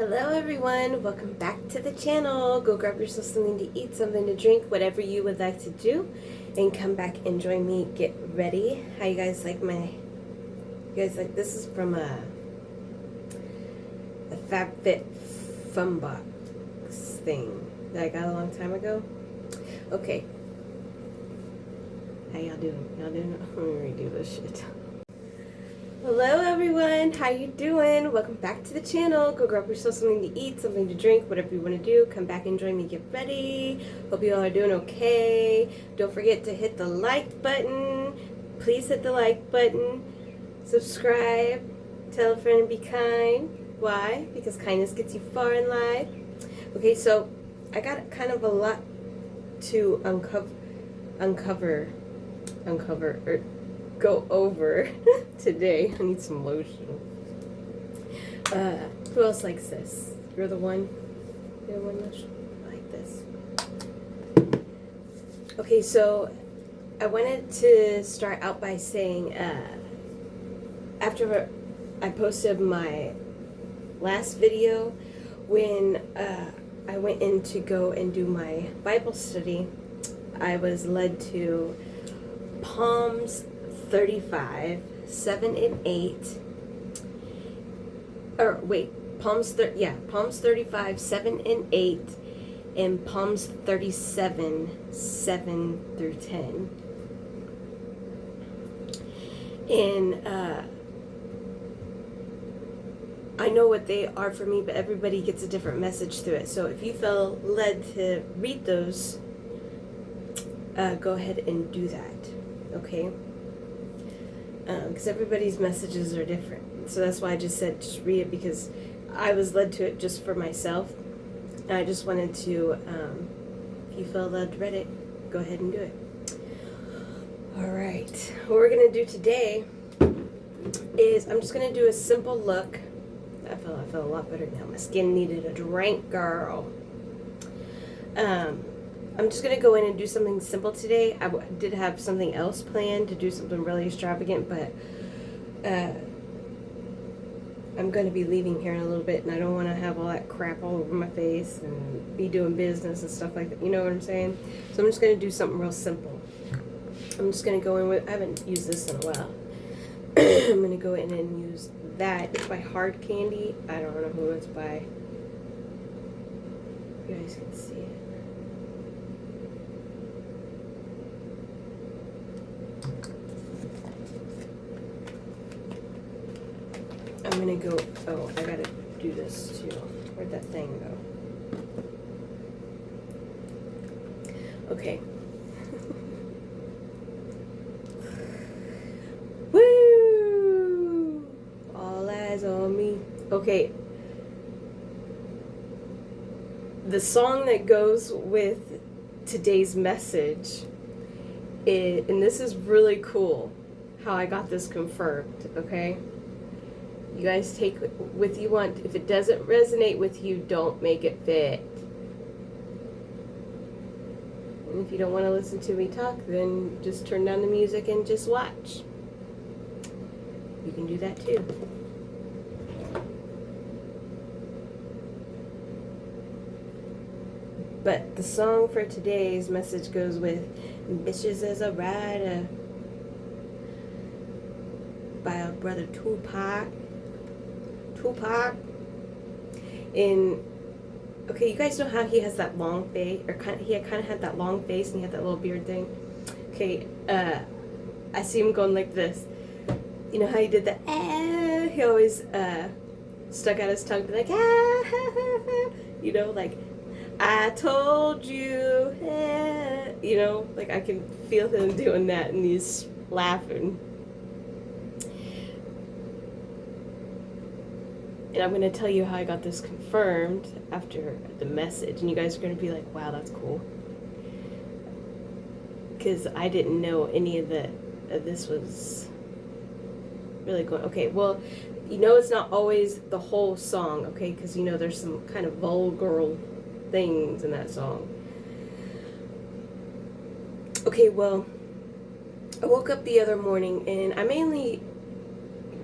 Hello everyone, welcome back to the channel. Go grab yourself something to eat, something to drink, whatever you would like to do, and come back and join me. Get ready. How you guys like this is from the FabFitFun Box thing that I got a long time ago. Okay. How y'all doing? Y'all doing? I'm gonna redo this shit. Hello everyone, how you doing? Welcome back to the channel. Go grab yourself something to eat, something to drink, whatever you want to do. Come back and join me. Get ready. Hope you all are doing okay. Don't forget to hit the like button. Please hit the like button. Subscribe. Tell a friend and be kind. Why? Because kindness gets you far in life. Okay, so I got kind of a lot to go over today. I need some lotion. Who else likes this? You're the one? You're the one lotion? I like this. Okay, so I wanted to start out by saying, after I posted my last video, when I went in to go and do my Bible study, I was led to Psalms 35, 7 and 8. Or wait, Psalms 35, 7 and 8, and Psalms 37, 7 through 10. And I know what they are for me, but everybody gets a different message through it. So if you feel led to read those, go ahead and do that, okay? Because everybody's messages are different. So that's why I just said just read it, because I was led to it just for myself. And I just wanted to, if you feel led to read it, go ahead and do it. Alright, what we're going to do today is I'm just going to do a simple look. I feel a lot better now. My skin needed a drink, girl. I'm just going to go in and do something simple today. I did have something else planned to do something really extravagant, but I'm going to be leaving here in a little bit, and I don't want to have all that crap all over my face and be doing business and stuff like that. You know what I'm saying? So I'm just going to do something real simple. I'm just going to go in with, I haven't used this in a while. I'm going to go in and use that. It's by Hard Candy. I don't know who it's by. You guys can see it. I'm gonna go, oh, I gotta do this too. Where'd that thing go? Okay. Woo! All eyes on me. Okay. The song that goes with today's message is, and this is really cool how I got this confirmed, okay? You guys take with you want. If it doesn't resonate with you, don't make it fit. And if you don't want to listen to me talk, then just turn down the music and just watch. You can do that too. But the song for today's message goes with Bitches as a Rider by our brother Tupac. And okay, you guys know how he has that long face, or he kind of had that long face, and he had that little beard thing. Okay, I see him going like this. You know how he did that? He always stuck out his tongue, be like, you know, like, I told you, you know, like I can feel him doing that, and he's laughing. And I'm going to tell you how I got this confirmed after the message. And you guys are going to be like, wow, that's cool. Because I didn't know any of this was really going. Okay, well, you know it's not always the whole song, okay? Because, you know, there's some kind of vulgar things in that song. Okay, well, I woke up the other morning, and I mainly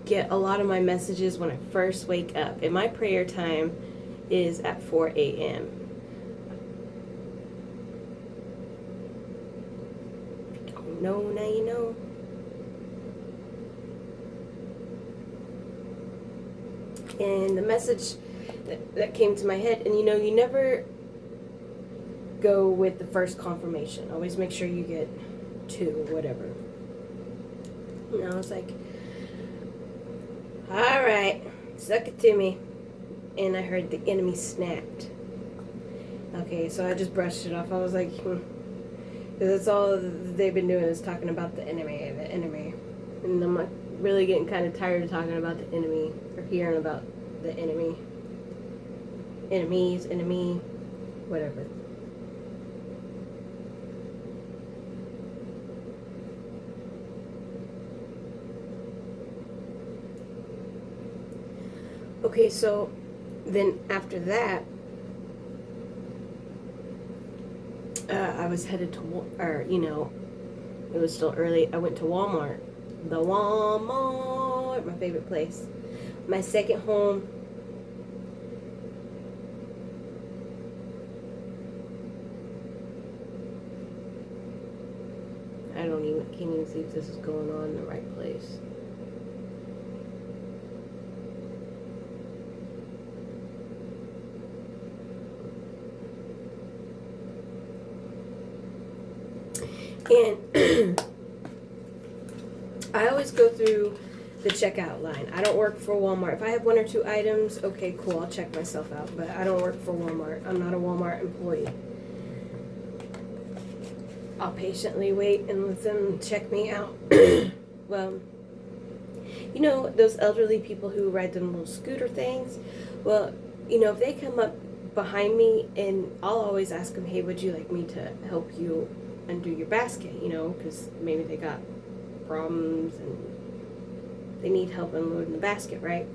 get a lot of my messages when I first wake up. In my prayer time, is at 4 a.m. Don't know, now you know. And the message that came to my head, and you know, you never go with the first confirmation. Always make sure you get 2, whatever. And I was like, all right, suck it to me. And I heard the enemy snapped. Okay, so I just brushed it off. I was like, because that's all they've been doing is talking about the enemy. And I'm like really getting kind of tired of talking about the enemy, or hearing about the enemy. Enemy, whatever. Okay, so then after that, I was headed to, or you know, it was still early. I went to Walmart. The Walmart, my favorite place. My second home. Can't even see if this is going on in the right place. And I always go through the checkout line. I don't work for Walmart. If I have 1 or 2 items, okay, cool, I'll check myself out. But I don't work for Walmart. I'm not a Walmart employee. I'll patiently wait and let them check me out. Well, you know, those elderly people who ride them little scooter things? Well, you know, if they come up behind me, and I'll always ask them, hey, would you like me to help you undo your basket? You know, because maybe they got problems and they need help unloading the basket, right?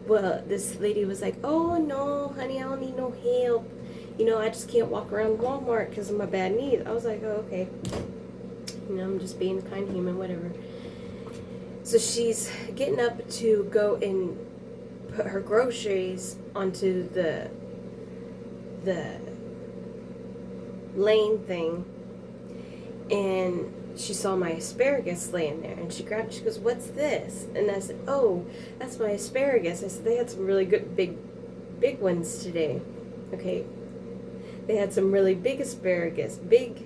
Well, this lady was like, oh, no, honey, I don't need no help. You know, I just can't walk around Walmart because of my bad knees. I was like, oh, okay. You know, I'm just being a kind human, whatever. So she's getting up to go and put her groceries onto the lane thing. And she saw my asparagus laying there. And she grabbed it. She goes, what's this? And I said, oh, that's my asparagus. I said, they had some really good big ones today. Okay. They had some really big asparagus today.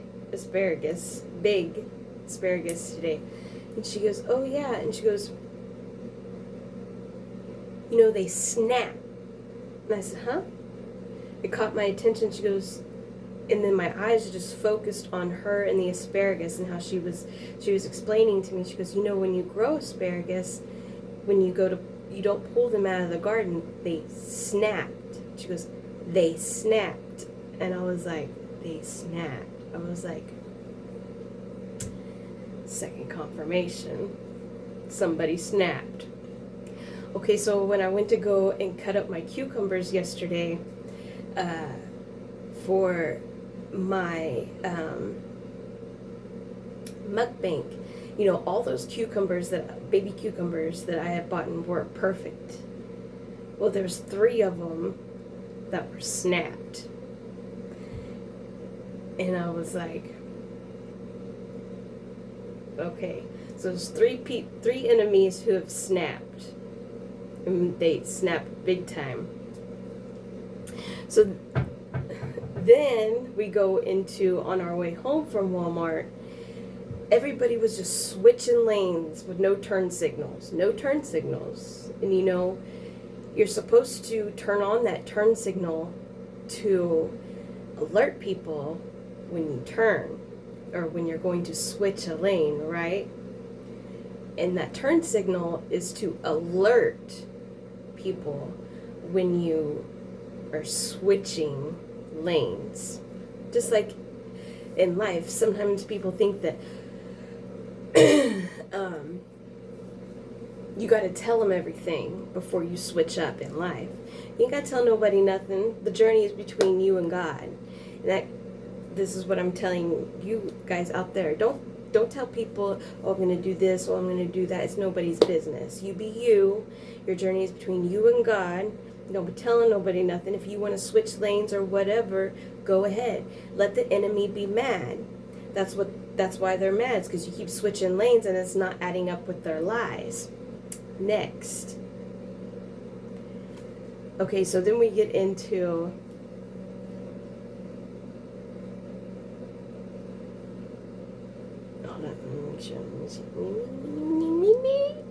And she goes, oh yeah. And she goes, you know, they snap. And I said, huh? It caught my attention. She goes, and then my eyes just focused on her and the asparagus and how she was explaining to me. She goes, you know, when you grow asparagus, when you don't pull them out of the garden, they snapped. She goes, they snapped. And I was like, they snapped. I was like, second confirmation. Somebody snapped. Okay, so when I went to go and cut up my cucumbers yesterday for my mukbang, you know, all those baby cucumbers that I had bought were perfect. Well, there's 3 of them that were snapped. And I was like, okay, so there's 3 enemies who have snapped. And they snapped big time. So then we go on our way home from Walmart, everybody was just switching lanes with no turn signals. And you know, you're supposed to turn on that turn signal to alert people when you turn or when you're going to switch a lane, right? And that turn signal is to alert people when you are switching lanes. Just like in life, sometimes people think that you got to tell them everything before you switch up in life. You ain't got to tell nobody nothing. The journey is between you and God. And this is what I'm telling you guys out there. Don't tell people, oh, I'm going to do this, or I'm going to do that. It's nobody's business. You be you. Your journey is between you and God. Don't be telling nobody nothing. If you want to switch lanes or whatever, go ahead. Let the enemy be mad. That's why they're mad. It's because you keep switching lanes and it's not adding up with their lies. Next. Okay, so then we get into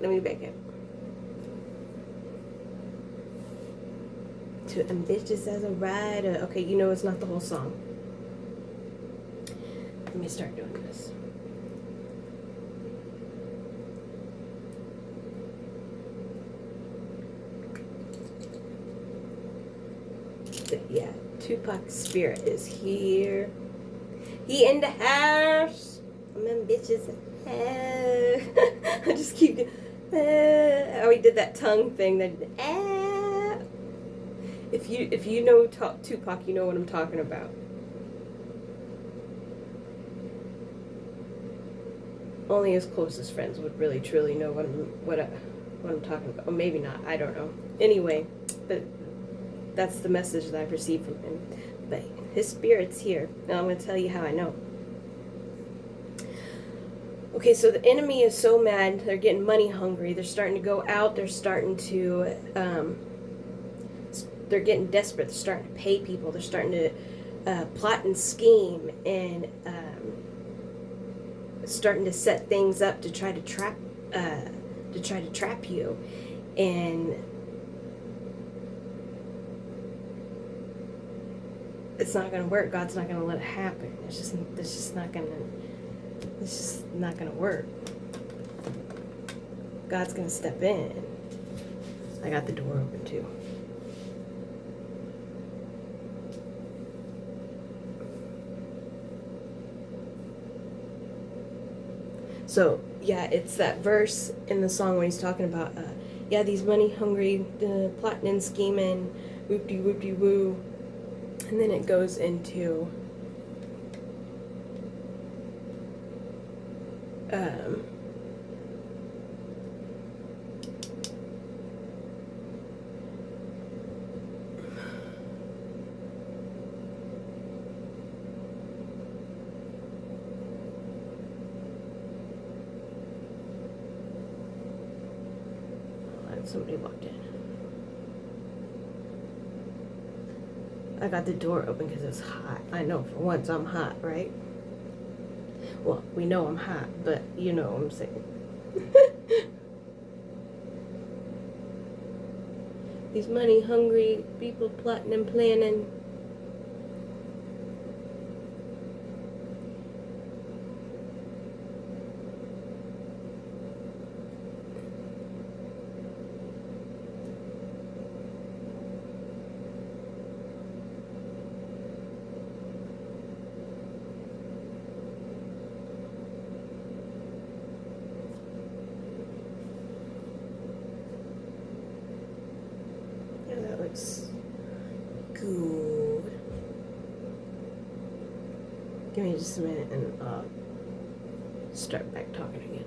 let me back up. Too ambitious as a rider. Okay, you know it's not the whole song. Let me start doing this. Yeah, Tupac's spirit is here. He in the house. I'm ambitious. I just keep. Oh, he did that tongue thing. That. If you know Tupac, you know what I'm talking about. Only his closest friends would really truly know what I'm talking about. Or maybe not. I don't know. Anyway, but that's the message that I received from him. But his spirit's here. Now I'm going to tell you how I know. Okay, so the enemy is so mad. They're getting money hungry. They're starting to go out. They're starting to, they're getting desperate. They're starting to pay people. They're starting to plot and scheme and starting to set things up to try to trap you. And it's not going to work. God's not going to let it happen. It's just not going to work. God's going to step in. I got the door open too. So, yeah, it's that verse in the song when he's talking about, these money hungry, plotting and scheming, whoop-de-whoop-de-woo. And then it goes into somebody walked in. I got the door open because it's hot. I know for once I'm hot, right? Well, we know I'm hot, but you know what I'm saying. These money hungry people plotting and planning. That looks good. Give me just a minute and I'll start back talking again.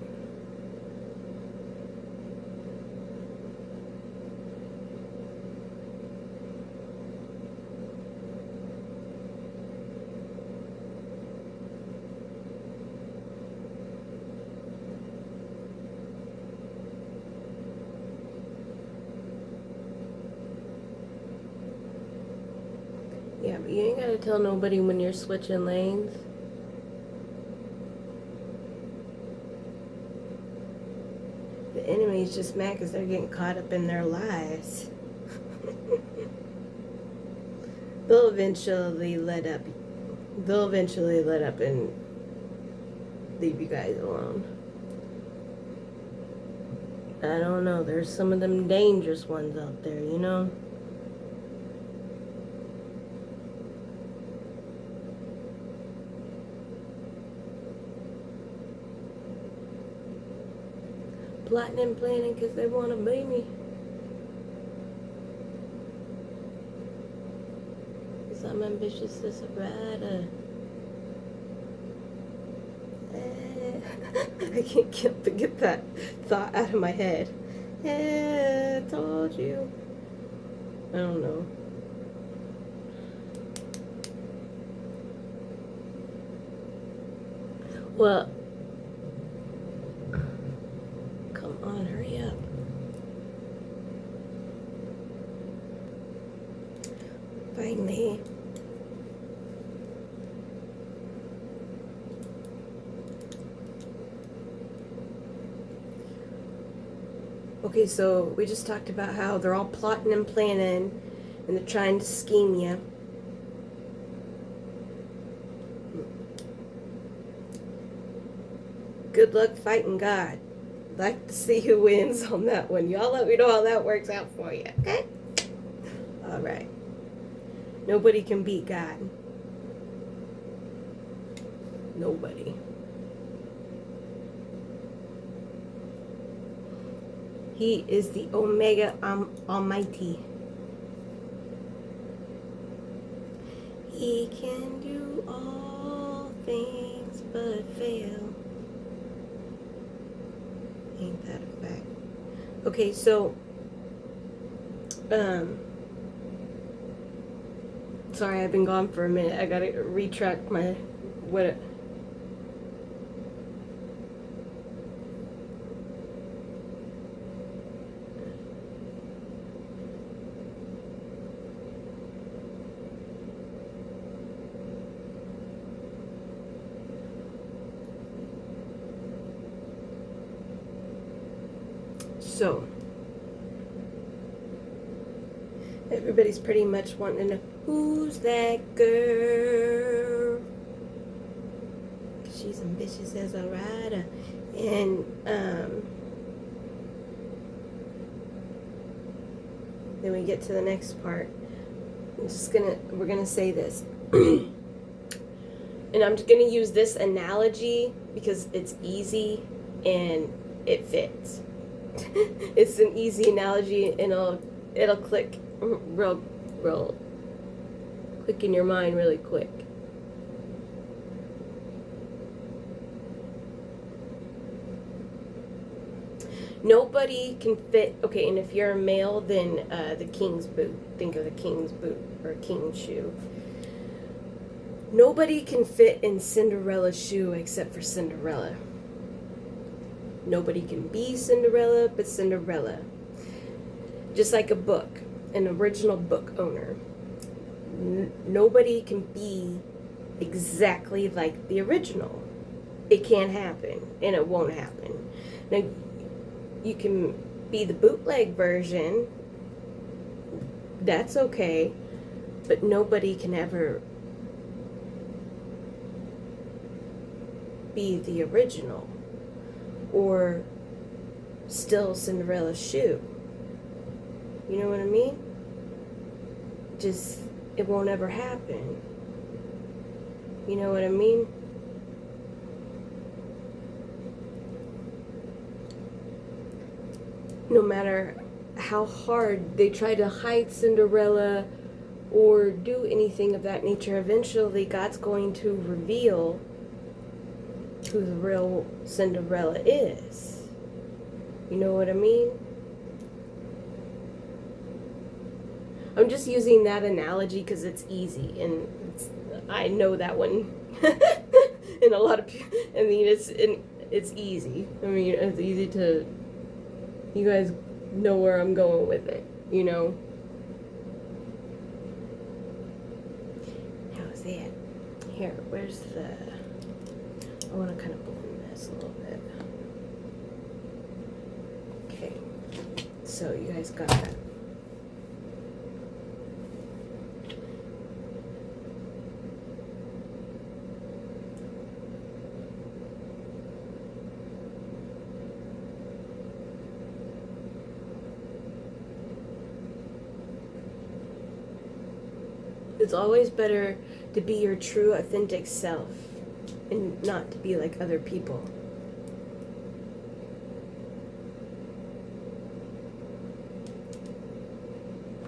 Yeah, but you ain't gotta tell nobody when you're switching lanes. The enemy's just mad because they're getting caught up in their lies. They'll eventually let up. They'll eventually let up and leave you guys alone. I don't know. There's some of them dangerous ones out there, you know? Plotting and planning because they want to be me. Because I'm ambitious as a rider. I can't get that thought out of my head. I told you. I don't know. Well, come on, hurry up. Finally. Okay, so we just talked about how they're all plotting and planning, and they're trying to scheme you. Good luck fighting God. I'd like to see who wins on that one. Y'all let me know how that works out for you, okay? All right. Nobody can beat God. Nobody. He is the Omega Almighty. He can do all things but fail. Ain't that a fact? Okay, so sorry, I've been gone for a minute. I gotta retract my what. So, everybody's pretty much wanting to know, who's that girl? She's ambitious as a rider. And, then we get to the next part. We're gonna say this. And I'm just gonna use this analogy because it's easy and it fits. It's an easy analogy and it'll click real quick in your mind really quick. Nobody can fit. Okay, and if you're a male, then the king's boot. Think of the king's boot or king's shoe. Nobody can fit in Cinderella's shoe except for Cinderella. Nobody can be Cinderella but Cinderella. Just like a book, an original book owner. Nobody can be exactly like the original. It can't happen, and it won't happen. Now, you can be the bootleg version. That's okay, but nobody can ever be the original or still Cinderella's shoe. You know what I mean? Just, it won't ever happen. You know what I mean? No matter how hard they try to hide Cinderella or do anything of that nature, eventually God's going to reveal who the real Cinderella is. You know what I mean? I'm just using that analogy because it's easy, and I know that one. And a lot of people, I mean, it's easy. I mean, it's easy to, you guys know where I'm going with it, you know? How's that? Here, where's the, I want to kind of balloon this a little bit. Okay, so you guys got that. It's always better to be your true, authentic self and not to be like other people.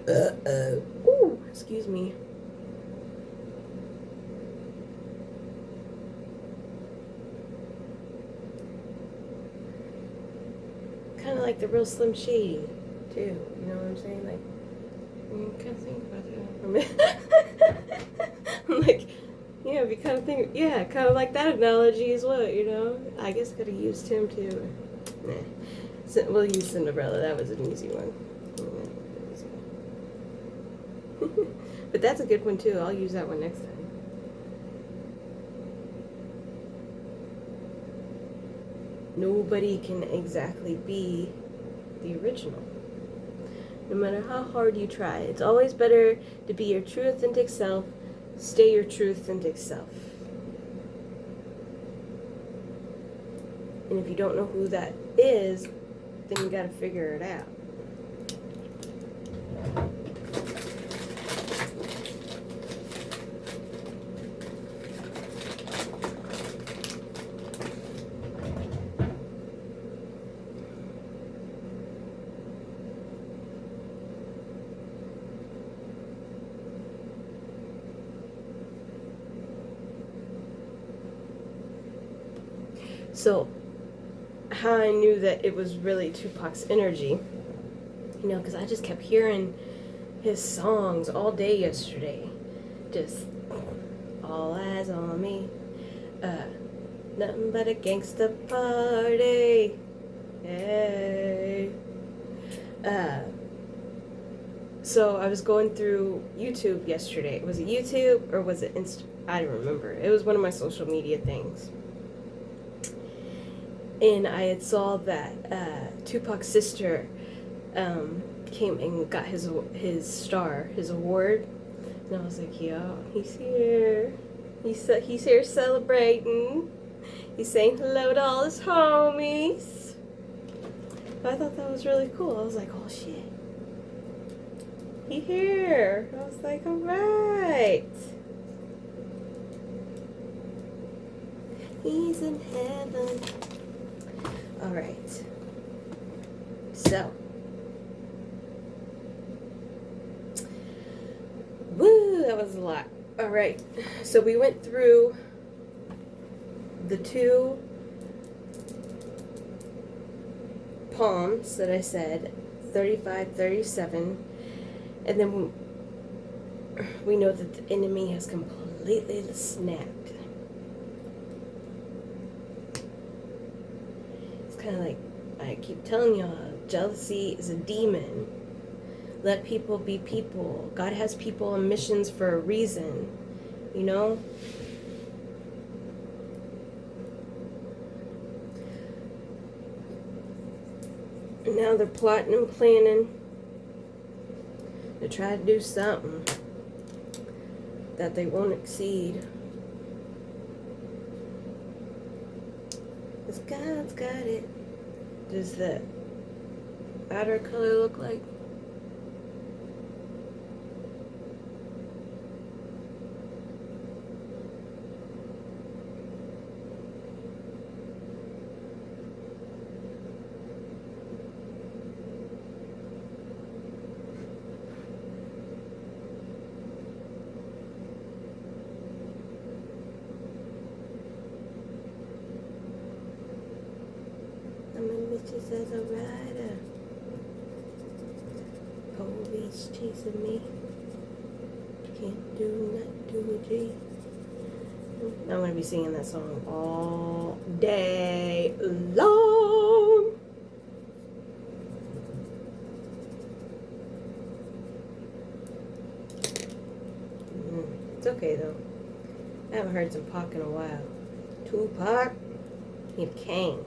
Ooh, excuse me. Kind of like the real Slim Shady, too. You know what I'm saying? Like, Kind of think about that. I'm like, yeah, we kind of think, yeah, kind of like that analogy as well, you know? I guess could have used him too. Nah. So, we'll use Cinderella. That was an easy one. But that's a good one too. I'll use that one next time. Nobody can exactly be the original. No matter how hard you try. It's always better to be your true authentic self. Stay your true authentic self. And if you don't know who that is, then you gotta figure it out. So, how I knew that it was really Tupac's energy, you know, because I just kept hearing his songs all day yesterday. Just, all eyes on me. Nothing but a gangsta party. Hey. So I was going through YouTube yesterday. Was it YouTube or was it Insta? I don't remember. It was one of my social media things. And I had saw that Tupac's sister came and got his star, his award. And I was like, yo, he's here. He's here celebrating. He's saying hello to all his homies. I thought that was really cool. I was like, oh shit. He here. I was like, all right. He's in heaven. All right. So. Woo, that was a lot. All right. So we went through the 2 palms that I said, 35, 37. And then we know that the enemy has completely snapped. It's kind of like, I keep telling y'all, jealousy is a demon. Let people be people. God has people on missions for a reason, you know? And now they're plotting and planning to try to do something that they won't exceed. Because God's got it. Does the outer color look like? Just as a rider, police chasing me, can't do not do a G. I'm going to be singing that song all day long. It's okay though. I haven't heard Tupac in a while. Tupac, he the king.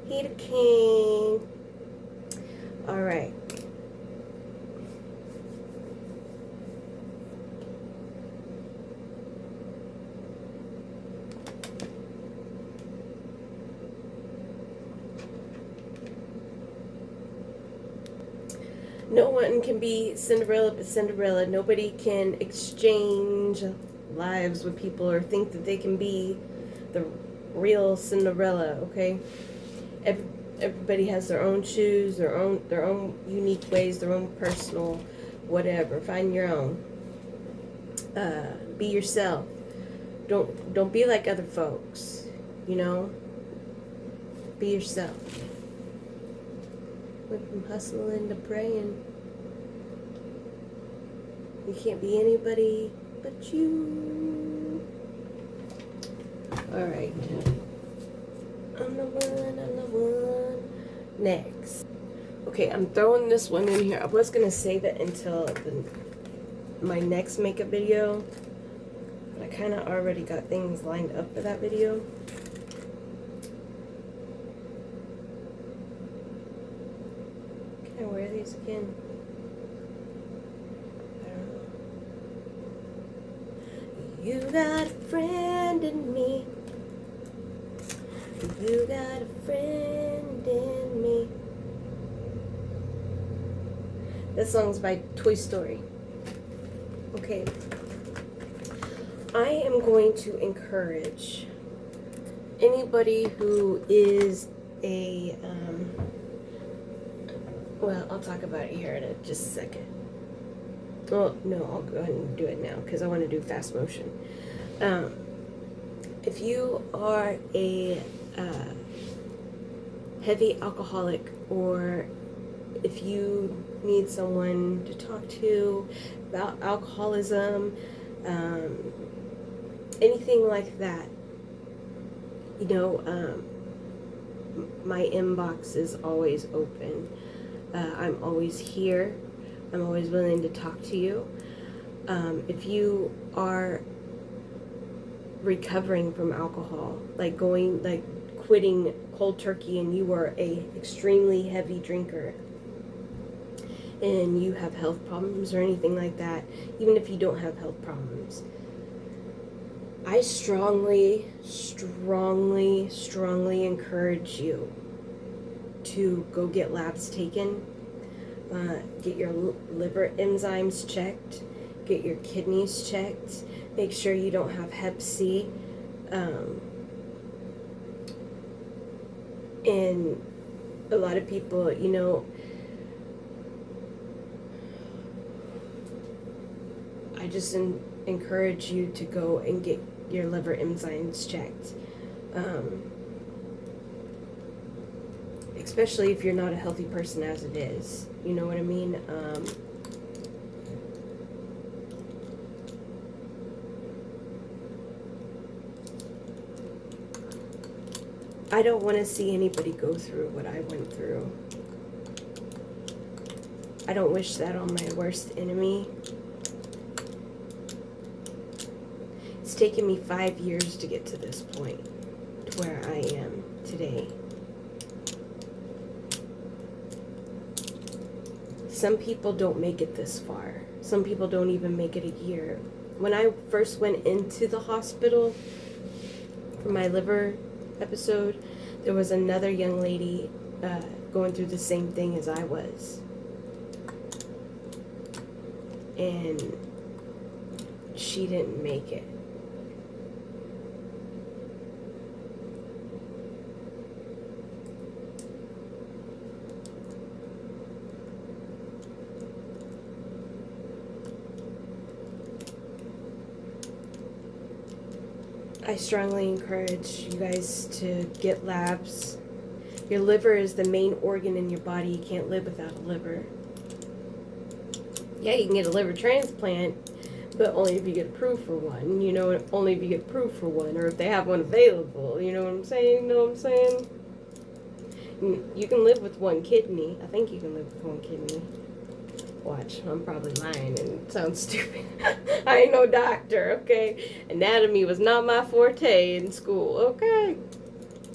He the king. All right. No one can be Cinderella but Cinderella. Nobody can exchange lives with people or think that they can be the real Cinderella, okay? Everybody has their own shoes, their own unique ways, their own personal whatever. Find your own. Be yourself. Don't be like other folks, you know? Be yourself. Went from hustling to praying. You can't be anybody but you. Alright. I'm the one. Next. Okay, I'm throwing this one in here. I was going to save it until my next makeup video. But I kind of already got things lined up for that video. Can I wear these again? I don't know. You got a friend in me. You got a friend in me. This song's by Toy Story. Okay. I am going to encourage anybody who is a, well, I'll talk about it here in just a second. Well, no, I'll go ahead and do it now because I want to do fast motion. If you are a heavy alcoholic, or if you need someone to talk to about alcoholism, anything like that, you know, my inbox is always open. I'm always here. I'm always willing to talk to you. If you are recovering from alcohol, like quitting cold turkey, and you are a extremely heavy drinker, and you have health problems or anything like that, even if you don't have health problems, I strongly encourage you to go get labs taken, get your liver enzymes checked, get your kidneys checked, make sure you don't have Hep C, and a lot of people, you know, I just encourage you to go and get your liver enzymes checked, especially if you're not a healthy person as it is, you know what I mean? I don't want to see anybody go through what I went through. I don't wish that on my worst enemy. It's taken me 5 years to get to this point, to where I am today. Some people don't make it this far. Some people don't even make it a year. When I first went into the hospital for my liver episode, there was another young lady going through the same thing as I was. And she didn't make it. I strongly encourage you guys to get labs. Your liver is the main organ in your body. You can't live without a liver. Yeah, you can get a liver transplant, but only if you get approved for one. You know, only if you get approved for one, or if they have one available. You know what I'm saying? You know what I'm saying? You can live with one kidney. I think you can live with one kidney. Watch, I'm probably lying and it sounds stupid. I ain't no doctor, okay? Anatomy was not my forte in school, okay?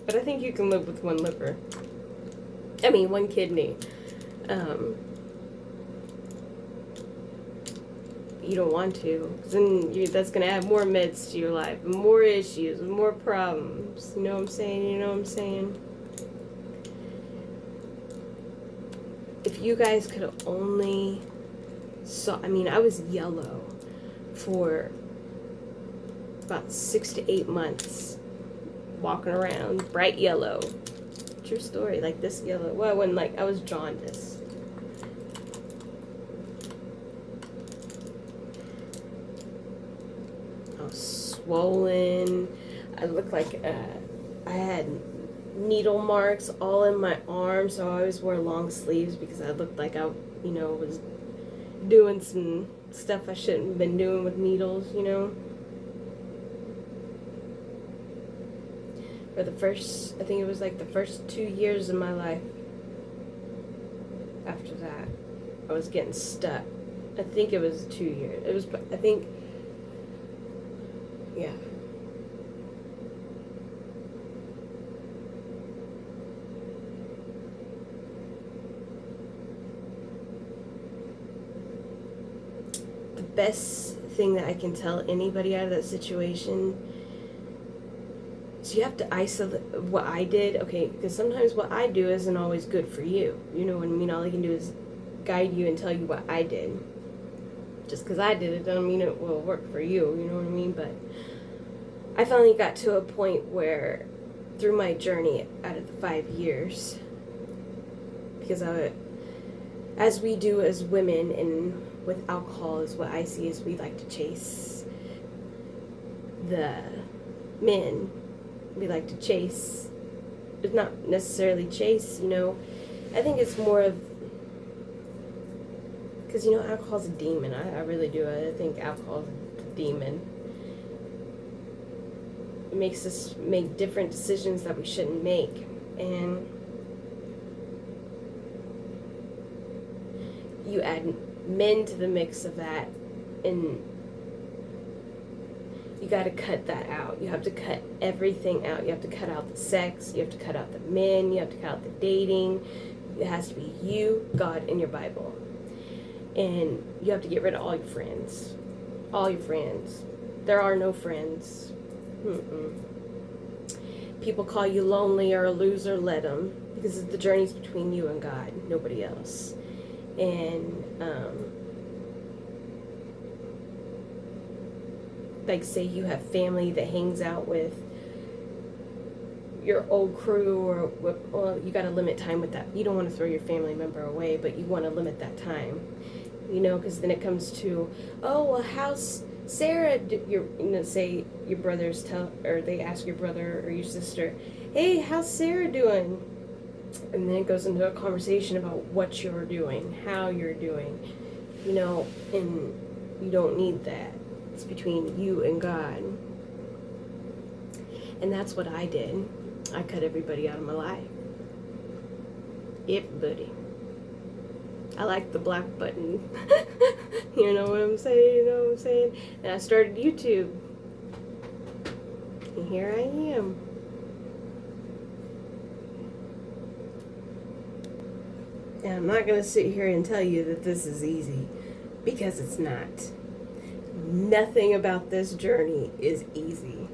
But I think you can live with one liver. I mean, one kidney. You don't want to, 'cause then that's going to add more meds to your life, more issues, more problems. You know what I'm saying? You know what I'm saying? If you guys could have only saw, I mean, I was yellow for about 6 to 8 months, walking around, bright yellow. True story, like this yellow. Well, when I was jaundiced. I was swollen. I looked like I had needle marks all in my arms, so I always wore long sleeves because I looked like I, was doing some stuff I shouldn't have been doing with needles, you know. For the first, I think it was like the first 2 years of my life. After that, I was getting stuck. I think it was 2 years. It was, I think, yeah. The best thing that I can tell anybody out of that situation is you have to isolate what I did, okay, because sometimes what I do isn't always good for you. You know what I mean? All I can do is guide you and tell you what I did. Just because I did it doesn't mean it will work for you, you know what I mean? But I finally got to a point where, through my journey out of the 5 years, because as we do as women, and with alcohol is what I see is we like to chase the men. We like to chase, it's not necessarily chase, you know. I think it's more of, because, you know, alcohol's a demon. I really do. I think alcohol's a demon. It makes us make different decisions that we shouldn't make. And you add men to the mix of that, and you got to cut that out. You have to cut everything out. You have to cut out the sex. You have to cut out the men. You have to cut out the dating. It has to be you, God, and your Bible. And you have to get rid of all your friends. All your friends. There are no friends. People call you lonely or a loser, let them. Because the journey's between you and God, nobody else. And, like, say you have family that hangs out with your old crew, or, well, you got to limit time with that. You don't want to throw your family member away, but you want to limit that time, you know, because then it comes to, oh, well, how's Sarah, say your brothers or they ask your brother or your sister, hey, how's Sarah doing? And then it goes into a conversation about what you're doing, how you're doing, you know, and you don't need that. It's between you and God. And that's what I did. I cut everybody out of my life. Everybody. I like the black button. You know what I'm saying? You know what I'm saying? And I started YouTube. And here I am. And I'm not going to sit here and tell you that this is easy, because it's not. Nothing about this journey is easy.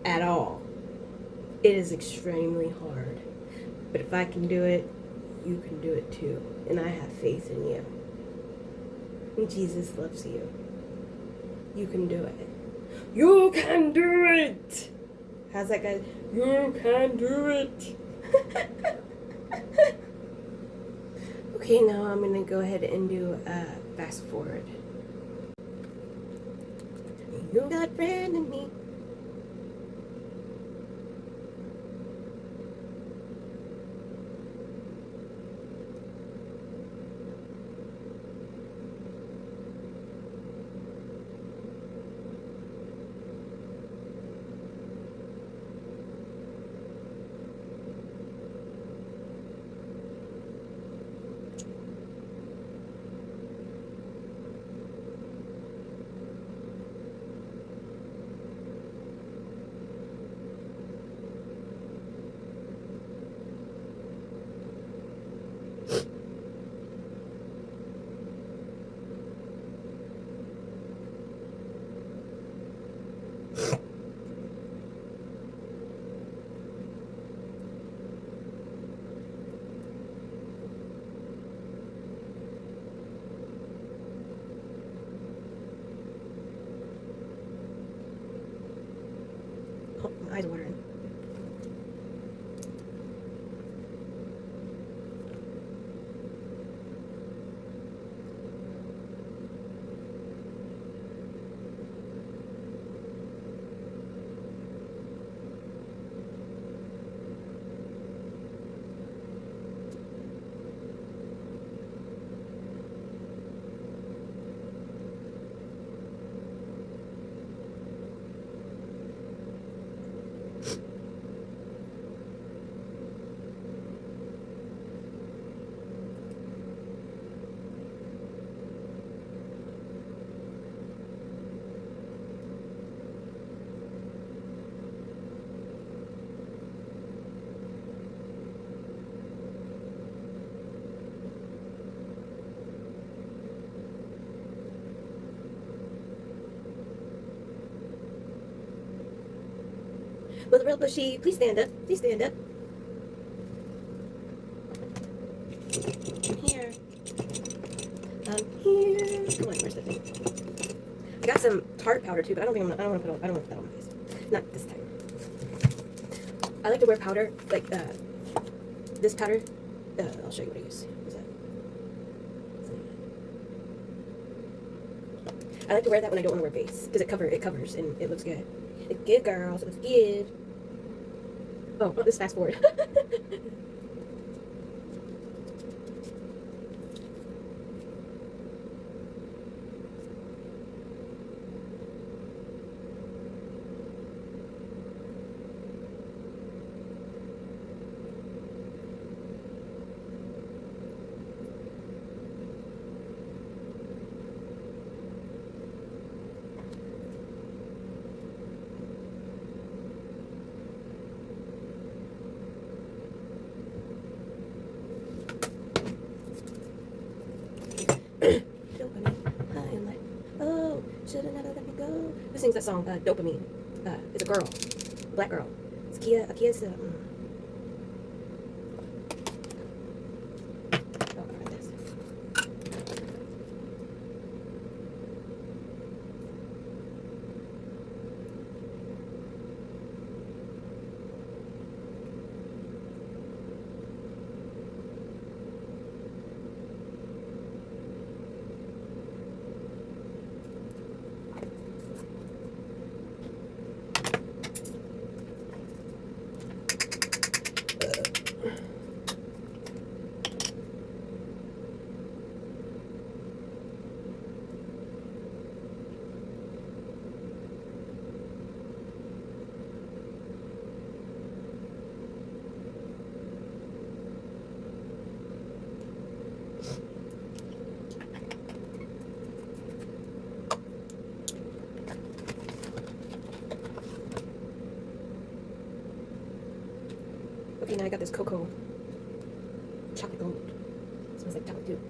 At all. It is extremely hard. But if I can do it, you can do it too. And I have faith in you. And Jesus loves you. You can do it. You can do it! How's that, guys? You can do it! Okay, now I'm going to go ahead and do fast forward. You got a friend in me. Oh, my eyes watering. Will the real Bushy please stand up? Please stand up. Here. Here. Come on, where's the thing? I got some tart powder too, but I don't want to put that on my face. Not this time. I like to wear powder, like this powder. I'll show you what I use. What's that? I like to wear that when I don't want to wear base, because it covers and it looks good. It's good, girls. It looks good. Oh, let's fast forward. Dopamine, I am like, oh, shoulda never let me go. Who sings that song? Dopamine. It's a girl, a black girl. It's Kia's. Oh, alright, this. Okay, now I got this cocoa chocolate gold. It smells like chocolate too.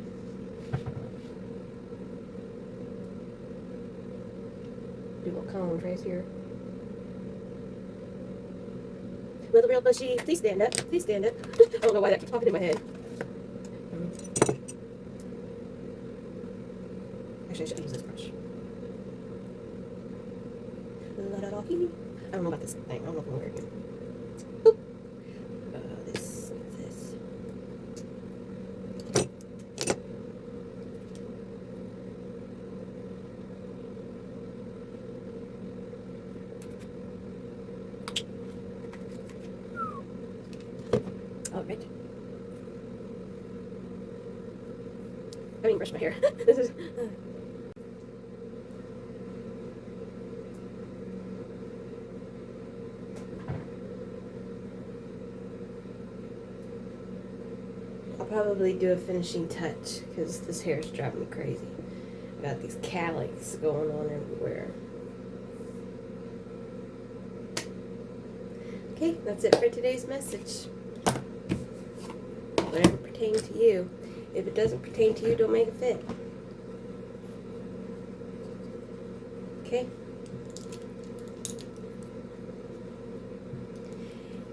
Do little cone trays here. Will the real Bushy please stand up? Please stand up. I don't know why that keeps popping in my head. Actually, I should use this brush. I don't know about this thing. I don't know if I'm wearing it. This. All right. I didn't brush my hair. This is. I'll probably do a finishing touch because this hair is driving me crazy. I got these calyx going on everywhere. Okay, that's it for today's message. Whatever pertains to you. If it doesn't pertain to you, don't make it fit. Okay?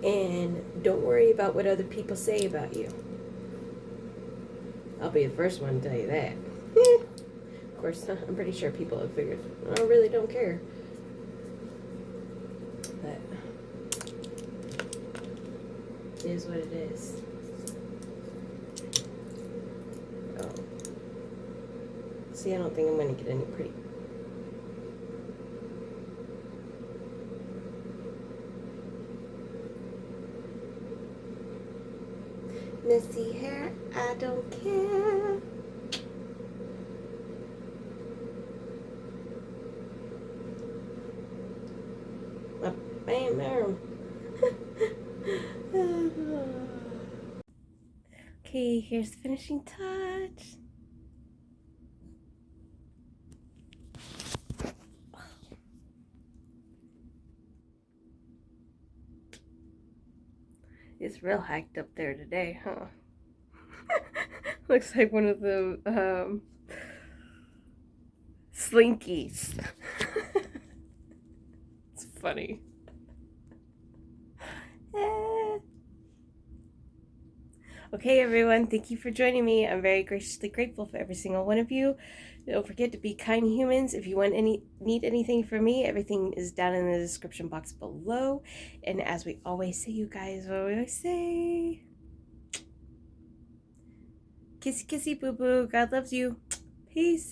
And don't worry about what other people say about you. I'll be the first one to tell you that. Of course, I'm pretty sure people have figured, I really don't care. But it is what it is. Oh. See, I don't think I'm going to get any pretty. Messy hair, I don't care. Bam, bam. Okay, here's the finishing touch. It's real hiked up there today, huh? Looks like one of the slinkies. It's funny. Okay, everyone, thank you for joining me. I'm very graciously grateful for every single one of you. Don't forget to be kind humans. If you need anything from me, everything is down in the description box below. And as we always say, you guys, what we always say, kissy kissy boo boo. God loves you. Peace out.